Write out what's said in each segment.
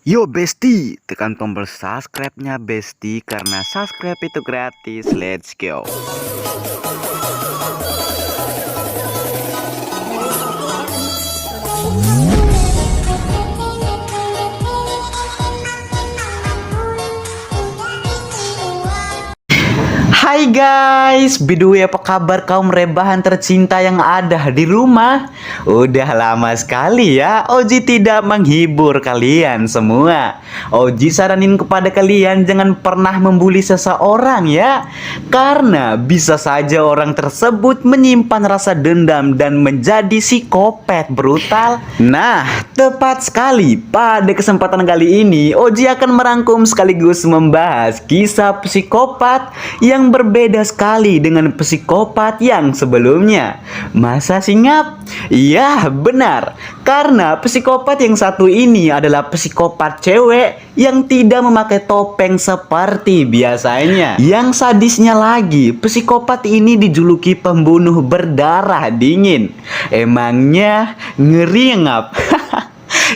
Yo Besti, tekan tombol subscribe-nya Besti karena subscribe itu gratis. Let's go. Hai guys, by the way apa kabar kaum rebahan tercinta yang ada di rumah? Udah lama sekali ya Oji tidak menghibur kalian semua. Oji saranin kepada kalian jangan pernah membuli seseorang ya, karena bisa saja orang tersebut menyimpan rasa dendam dan menjadi psikopat brutal. Nah, tepat sekali pada kesempatan kali ini Oji akan merangkum sekaligus membahas kisah psikopat yang berbeda sekali dengan psikopat yang sebelumnya. Masa singap? Iya benar, karena psikopat yang satu ini adalah psikopat cewek yang tidak memakai topeng seperti biasanya. Yang sadisnya lagi, psikopat ini dijuluki pembunuh berdarah dingin. Emangnya ngeri ngap?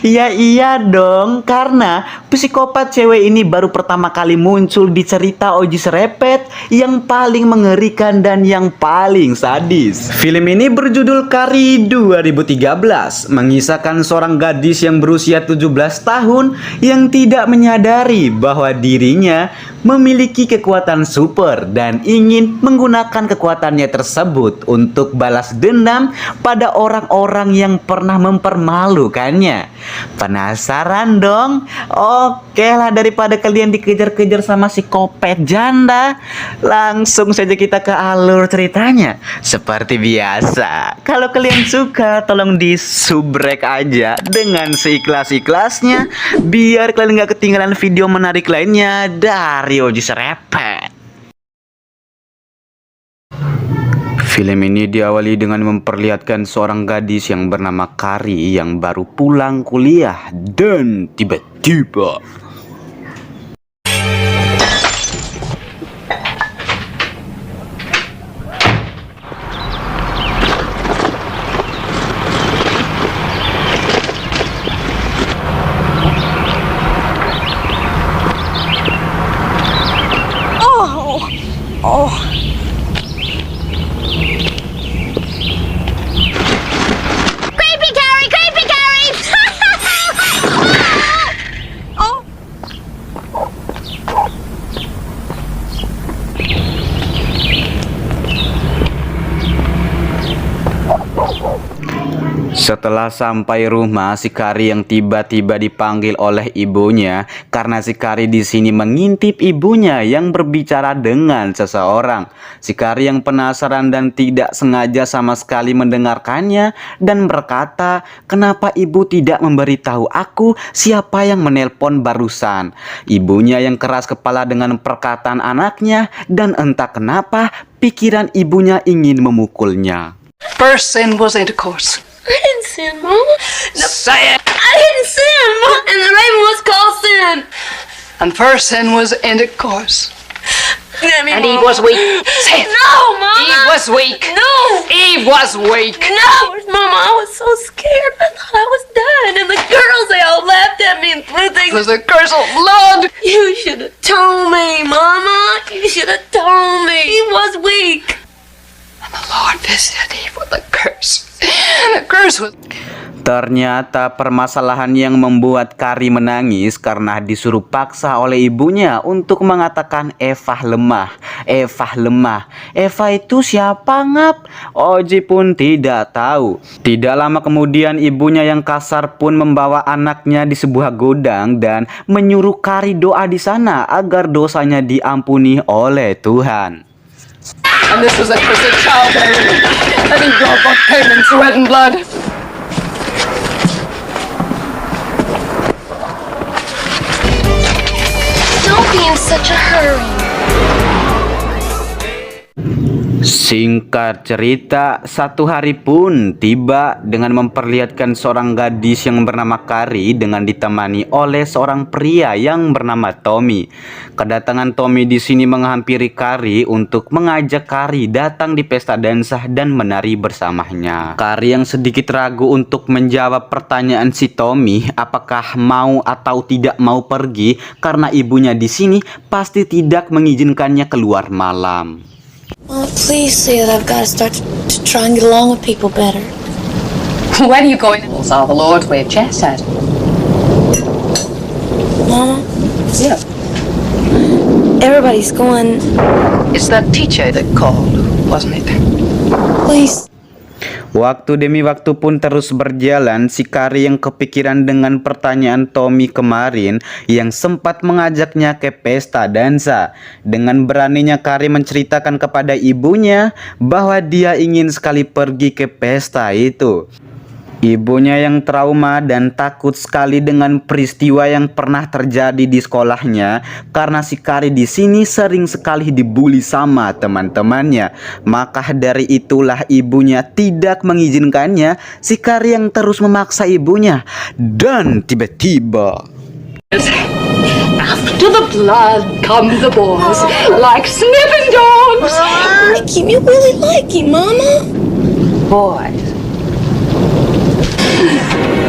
Ya iya dong, karena psikopat cewek ini baru pertama kali muncul di cerita Oji Serepet yang paling mengerikan dan yang paling sadis. Film ini berjudul Kari 2013, mengisahkan seorang gadis yang berusia 17 tahun yang tidak menyadari bahwa dirinya memiliki kekuatan super dan ingin menggunakan kekuatannya tersebut untuk balas dendam pada orang-orang yang pernah mempermalukannya. Penasaran dong? Oke lah, daripada kalian dikejar-kejar sama psikopat janda, langsung saja kita ke alur ceritanya. Seperti biasa, kalau kalian suka tolong di subrek aja dengan seikhlas-ikhlasnya, biar kalian gak ketinggalan video menarik lainnya dari Oji Serepet. Film ini diawali dengan memperlihatkan seorang gadis yang bernama Kari yang baru pulang kuliah dan tiba-tiba Creepy Carrie! Creepy Carrie! Oh. Setelah sampai rumah, si Kari yang tiba-tiba dipanggil oleh ibunya karena si Kari di sini mengintip ibunya yang berbicara dengan seseorang. Si Kari yang penasaran dan tidak sengaja sama sekali mendengarkannya dan berkata, "Kenapa ibu tidak memberitahu aku siapa yang menelpon barusan?" Ibunya yang keras kepala dengan perkataan anaknya dan entah kenapa pikiran ibunya ingin memukulnya. First sin was intercourse. I didn't sin, Mama. No, Say it! I didn't sin, Mama. And the raven was called sin. And first sin was intercourse. And Eve was weak. Say it! No, Mama. Eve was weak. No. Eve was weak. No. Mama, I was so scared. I thought I was done. And the girls, they all laughed at me and threw It things. was the curse of blood. You should have told me, Mama. You should have told me. He was weak. And the Lord visited Eve with a curse. And the curse was... Ternyata permasalahan yang membuat Kari menangis karena disuruh paksa oleh ibunya untuk mengatakan Eva lemah. Eva lemah. Eva itu siapa ngap? Oji pun tidak tahu. Tidak lama kemudian ibunya yang kasar pun membawa anaknya di sebuah gudang dan menyuruh Kari doa di sana agar dosanya diampuni oleh Tuhan. And this was a curse of childbearing. That Eve brought forth pain and sweat and blood. Don't be in such a hurry. Si Singkat cerita, satu hari pun tiba dengan memperlihatkan seorang gadis yang bernama Kari dengan ditemani oleh seorang pria yang bernama Tommy. Kedatangan Tommy di sini menghampiri Kari untuk mengajak Kari datang di pesta dansa dan menari bersamanya. Kari yang sedikit ragu untuk menjawab pertanyaan si Tommy apakah mau atau tidak mau pergi karena ibunya di sini pasti tidak mengizinkannya keluar malam. Mom, please say that I've got to start to try and get along with people better. When are you going to solve the Lord's way of chastise? Mama, Yeah. everybody's going. It's that teacher that called, wasn't it? Please. Waktu demi waktu pun terus berjalan, si Kari yang kepikiran dengan pertanyaan Tommy kemarin yang sempat mengajaknya ke pesta dansa. Dengan beraninya Kari menceritakan kepada ibunya bahwa dia ingin sekali pergi ke pesta itu. Ibunya yang trauma dan takut sekali dengan peristiwa yang pernah terjadi di sekolahnya karena si Kari di sini sering sekali dibully sama teman-temannya. Maka dari itulah ibunya tidak mengizinkannya. Si Kari yang terus memaksa ibunya dan tiba-tiba After the blood come the boys, like sniffing dogs. Mikey, you really like him, Mama. Boys.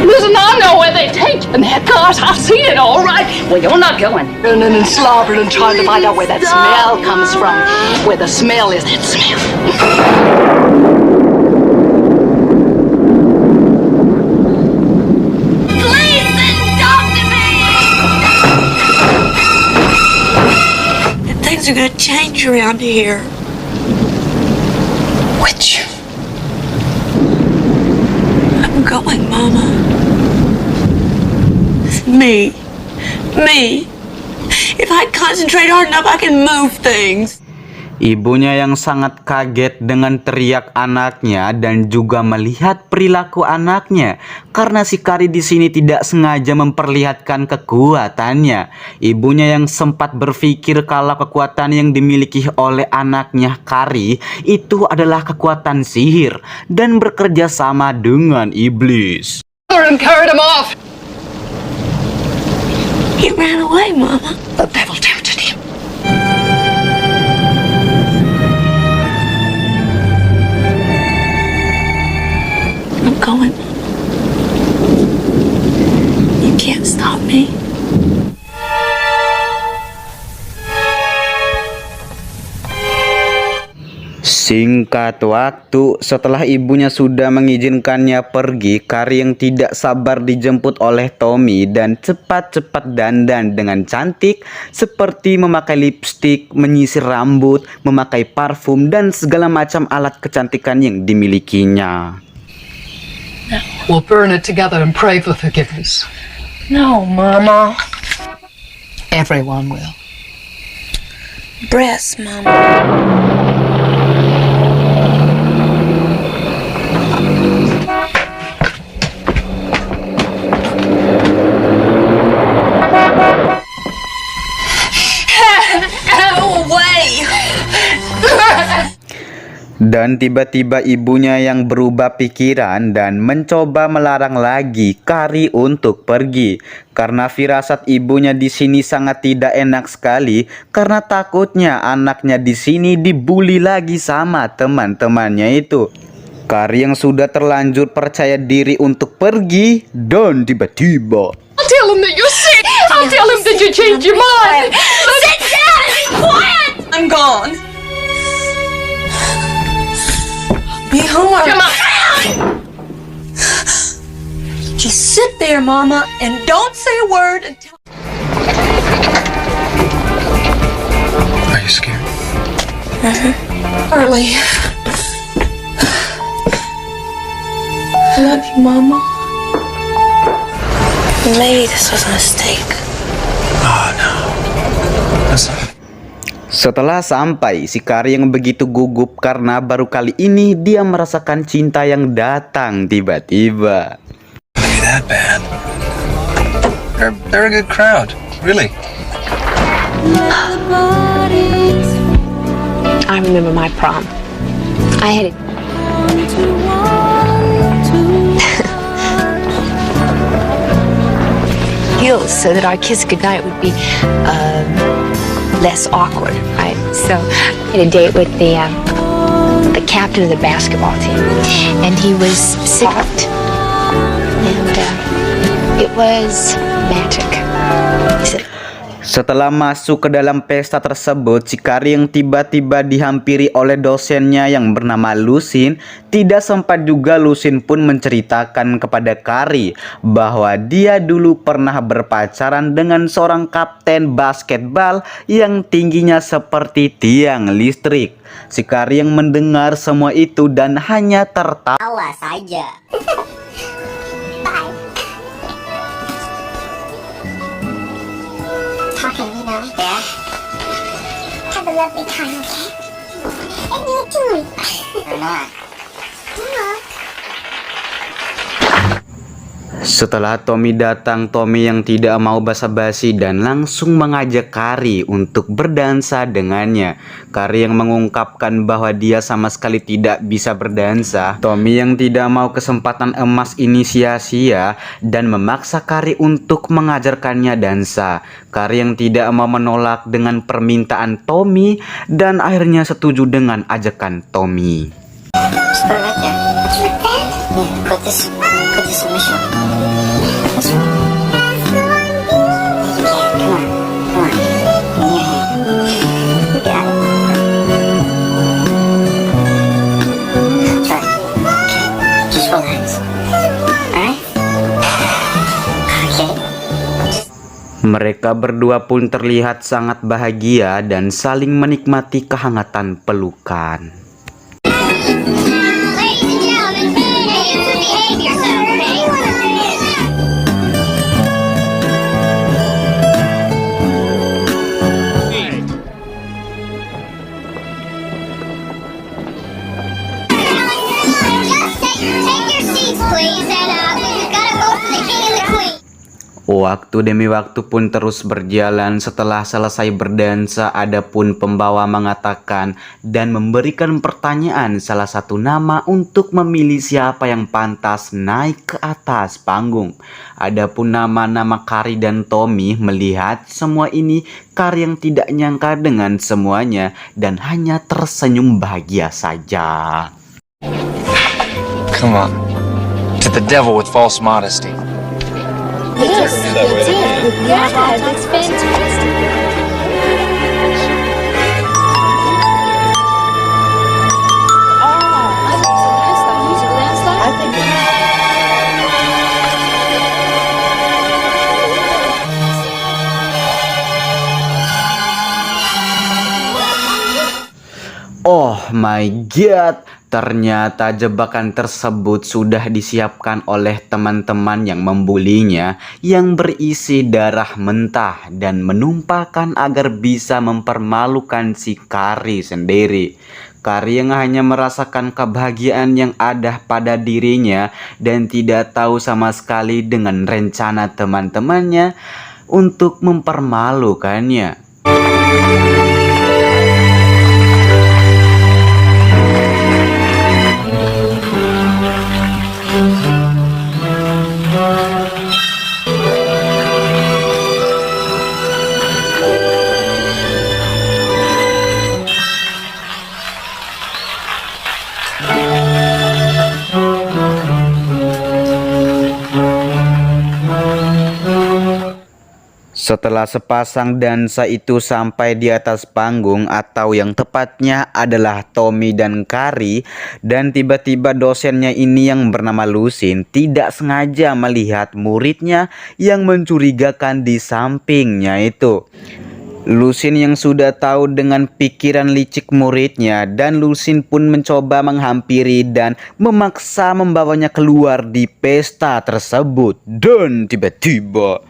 Listen, I know where they're taking their cars. I see it all right. Well, you're not going. Running and slobbering and trying to find out where that smell comes from. Where the smell is, that smell. Please talk to me. Things are gonna change around here. Which? I'm going, Mama. Me. If I concentrate hard enough, I can move things. Ibunya yang sangat kaget dengan teriak anaknya dan juga melihat perilaku anaknya karena si Kari di sini tidak sengaja memperlihatkan kekuatannya. Ibunya yang sempat berpikir kalau kekuatan yang dimiliki oleh anaknya Kari itu adalah kekuatan sihir dan bekerja sama dengan iblis. And carried him off. He ran away, Mama. The devil tempted him. I'm going, Mama. You can't stop me. Singkat waktu, setelah ibunya sudah mengizinkannya pergi, Kari yang tidak sabar dijemput oleh Tommy dan cepat-cepat dandan dengan cantik seperti memakai lipstik, menyisir rambut, memakai parfum dan segala macam alat kecantikan yang dimilikinya. We'll burn it together and pray for forgiveness. No, Mama. Everyone will. Breasts, Mama. Dan tiba-tiba ibunya yang berubah pikiran dan mencoba melarang lagi Kari untuk pergi. Karena firasat ibunya di sini sangat tidak enak sekali karena takutnya anaknya di sini dibully lagi sama teman-temannya itu. Kari yang sudah terlanjur percaya diri untuk pergi dan tiba-tiba I'll tell him that you're sick. I'll tell him that you changed your mind. Sit down and be quiet! I'm gone. Be home. Come on. Just sit there, Mama, and don't say a word until... Are you scared? Early. I love you, Mama. Maybe this was a mistake. Oh, no. That's not... Setelah sampai, si Kari yang begitu gugup karena baru kali ini dia merasakan cinta yang datang tiba-tiba. Be that bad. They're a good crowd, really. I remember my prom. I had it. Heels so that our kiss goodnight would be less awkward, right? So I had a date with the captain of the basketball team, and he was soft, and it was magic. He said, Setelah masuk ke dalam pesta tersebut, si Kari yang tiba-tiba dihampiri oleh dosennya yang bernama Lusin, tidak sempat juga Lusin pun menceritakan kepada Kari bahwa dia dulu pernah berpacaran dengan seorang kapten basketbal yang tingginya seperti tiang listrik. Si Kari yang mendengar semua itu dan hanya tertawa saja. Talking, you know. Yeah. Have a lovely time, okay? And you too. Or not. Setelah Tommy datang, Tommy yang tidak mau basa-basi dan langsung mengajak Kari untuk berdansa dengannya. Kari yang mengungkapkan bahwa dia sama sekali tidak bisa berdansa. Tommy yang tidak mau kesempatan emas ini sia-sia dan memaksa Kari untuk mengajarkannya dansa. Kari yang tidak mau menolak dengan permintaan Tommy dan akhirnya setuju dengan ajakan Tommy. Just put it right there. Yeah, put this submission. This one. Yeah, come on. In your hand. You got it. That's right. Okay. Just relax. Alright? Okay. Mereka berdua pun terlihat sangat bahagia dan saling menikmati kehangatan pelukan. Waktu demi waktu pun terus berjalan. Setelah selesai berdansa, ada pun pembawa mengatakan dan memberikan pertanyaan salah satu nama untuk memilih siapa yang pantas naik ke atas panggung. Adapun nama-nama Kari dan Tommy melihat semua ini, Kari yang tidak nyangka dengan semuanya dan hanya tersenyum bahagia saja. Come on. To the devil with false modesty. yes, that's it. Yeah, that's fantastic. Oh my god, ternyata jebakan tersebut sudah disiapkan oleh teman-teman yang membulinya, yang berisi darah mentah dan menumpahkan agar bisa mempermalukan si Kari sendiri. Kari yang hanya merasakan kebahagiaan yang ada pada dirinya dan tidak tahu sama sekali dengan rencana teman-temannya untuk mempermalukannya. Setelah sepasang dansa itu sampai di atas panggung, atau yang tepatnya adalah Tommy dan Kari, dan tiba-tiba dosennya ini yang bernama Lusin tidak sengaja melihat muridnya yang mencurigakan di sampingnya itu. Lusin yang sudah tahu dengan pikiran licik muridnya, dan Lusin pun mencoba menghampiri dan memaksa membawanya keluar di pesta tersebut. Dan tiba-tiba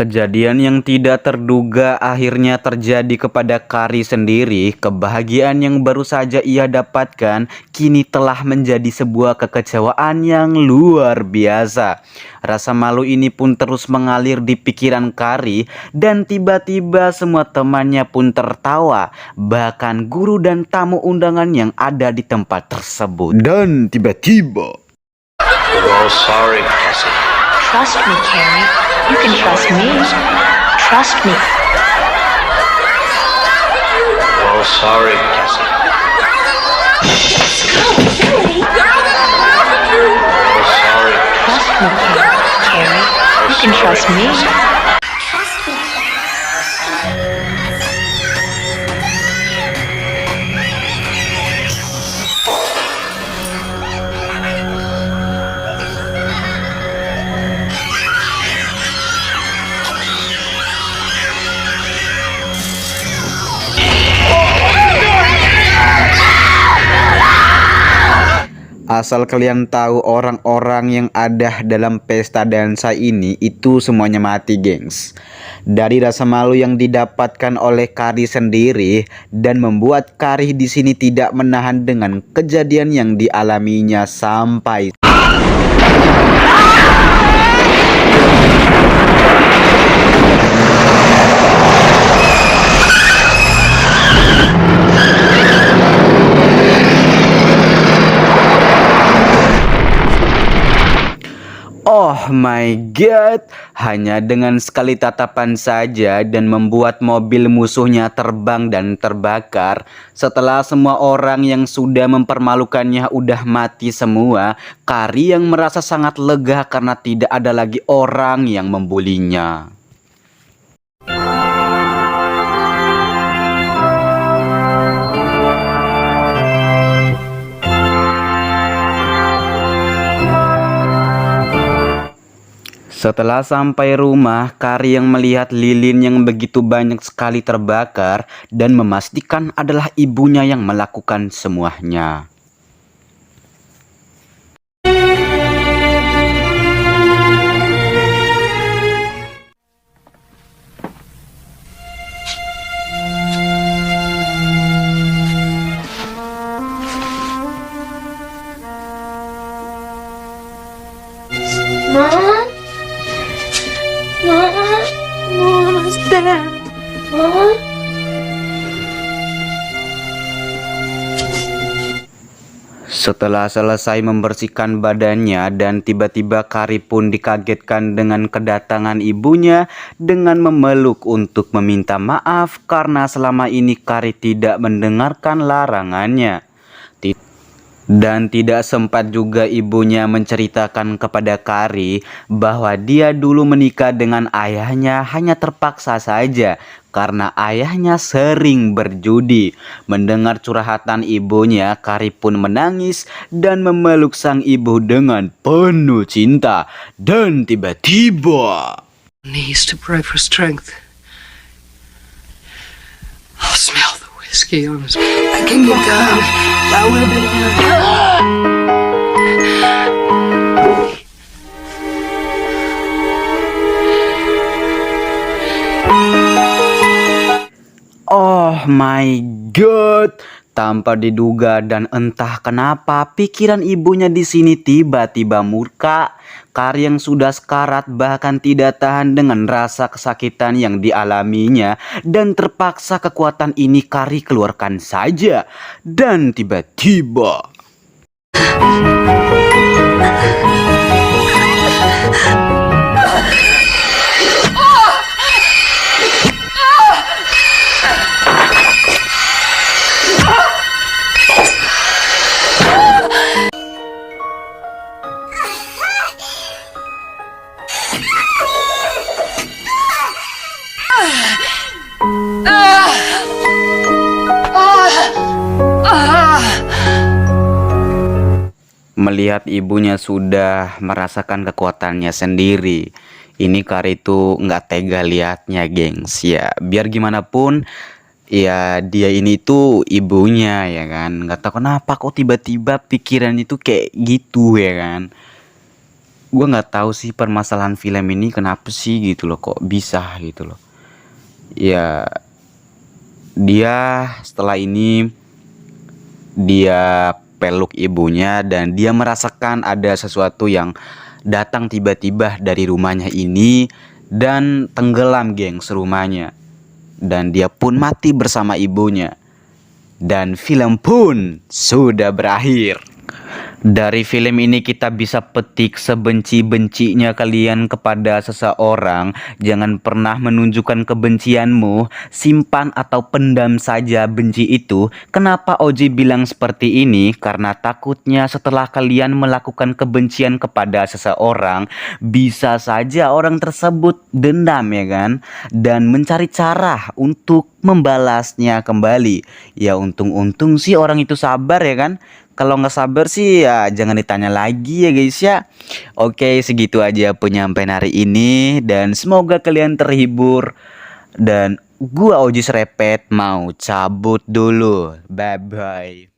Kejadian yang tidak terduga akhirnya terjadi kepada Kari sendiri. Kebahagiaan yang baru saja ia dapatkan kini telah menjadi sebuah kekecewaan yang luar biasa. Rasa malu ini pun terus mengalir di pikiran Kari dan tiba-tiba semua temannya pun tertawa. Bahkan guru dan tamu undangan yang ada di tempat tersebut. Dan tiba-tiba We're all sorry, Cassie. Trust me, Carrie. You can trust me. Trust me. We're all sorry, Cassie. We're all sorry. Trust me, Carrie. You can trust me. Asal kalian tahu, orang-orang yang ada dalam pesta dansa ini itu semuanya mati, gengs. Dari rasa malu yang didapatkan oleh Kari sendiri dan membuat Kari di sini tidak menahan dengan kejadian yang dialaminya sampai oh my god, hanya dengan sekali tatapan saja dan membuat mobil musuhnya terbang dan terbakar. Setelah semua orang yang sudah mempermalukannya udah mati semua, Kari yang merasa sangat lega karena tidak ada lagi orang yang membulinya. Setelah sampai rumah, Kari yang melihat lilin yang begitu banyak sekali terbakar dan memastikan adalah ibunya yang melakukan semuanya. Mom? Mama's dead. Mom? Setelah selesai membersihkan badannya dan tiba-tiba Kari pun dikagetkan dengan kedatangan ibunya dengan memeluk untuk meminta maaf karena selama ini Kari tidak mendengarkan larangannya. Dan tidak sempat juga ibunya menceritakan kepada Kari bahwa dia dulu menikah dengan ayahnya hanya terpaksa saja karena ayahnya sering berjudi. Mendengar curhatan ibunya, Kari pun menangis dan memeluk sang ibu dengan penuh cinta. Dan tiba-tiba Knees to pray for strength. I'll smell the whiskey on his. I can get down. I will be down. oh my god. Tanpa diduga dan entah kenapa pikiran ibunya di sini tiba-tiba murka. Kari yang sudah sekarat bahkan tidak tahan dengan rasa kesakitan yang dialaminya dan terpaksa kekuatan ini Kari keluarkan saja. Dan tiba-tiba melihat ibunya sudah merasakan kekuatannya sendiri, ini Kari itu nggak tega liatnya, gengs. Ya biar gimana pun ya dia ini tuh ibunya ya kan. Nggak tahu kenapa kok tiba-tiba pikiran itu kayak gitu ya kan. gue nggak tahu sih permasalahan film ini kenapa sih gitu loh, kok bisa gitu loh. Ya dia setelah ini dia peluk ibunya dan dia merasakan ada sesuatu yang datang tiba-tiba dari rumahnya ini dan tenggelam geng serumahnya. Dan dia pun mati bersama ibunya. Dan film pun sudah berakhir. Dari film ini kita bisa petik sebenci-bencinya kalian kepada seseorang. Jangan pernah menunjukkan kebencianmu. Simpan atau pendam saja benci itu. Kenapa Oji bilang seperti ini? Karena takutnya setelah kalian melakukan kebencian kepada seseorang, bisa saja orang tersebut dendam ya kan? Dan mencari cara untuk membalasnya kembali. Ya untung-untung sih orang itu sabar ya kan? Kalau nggak sabar sih ya jangan ditanya lagi ya guys ya. Oke, segitu aja penyampaian hari ini dan semoga kalian terhibur. Dan gua Oji Serepet mau cabut dulu. Bye bye.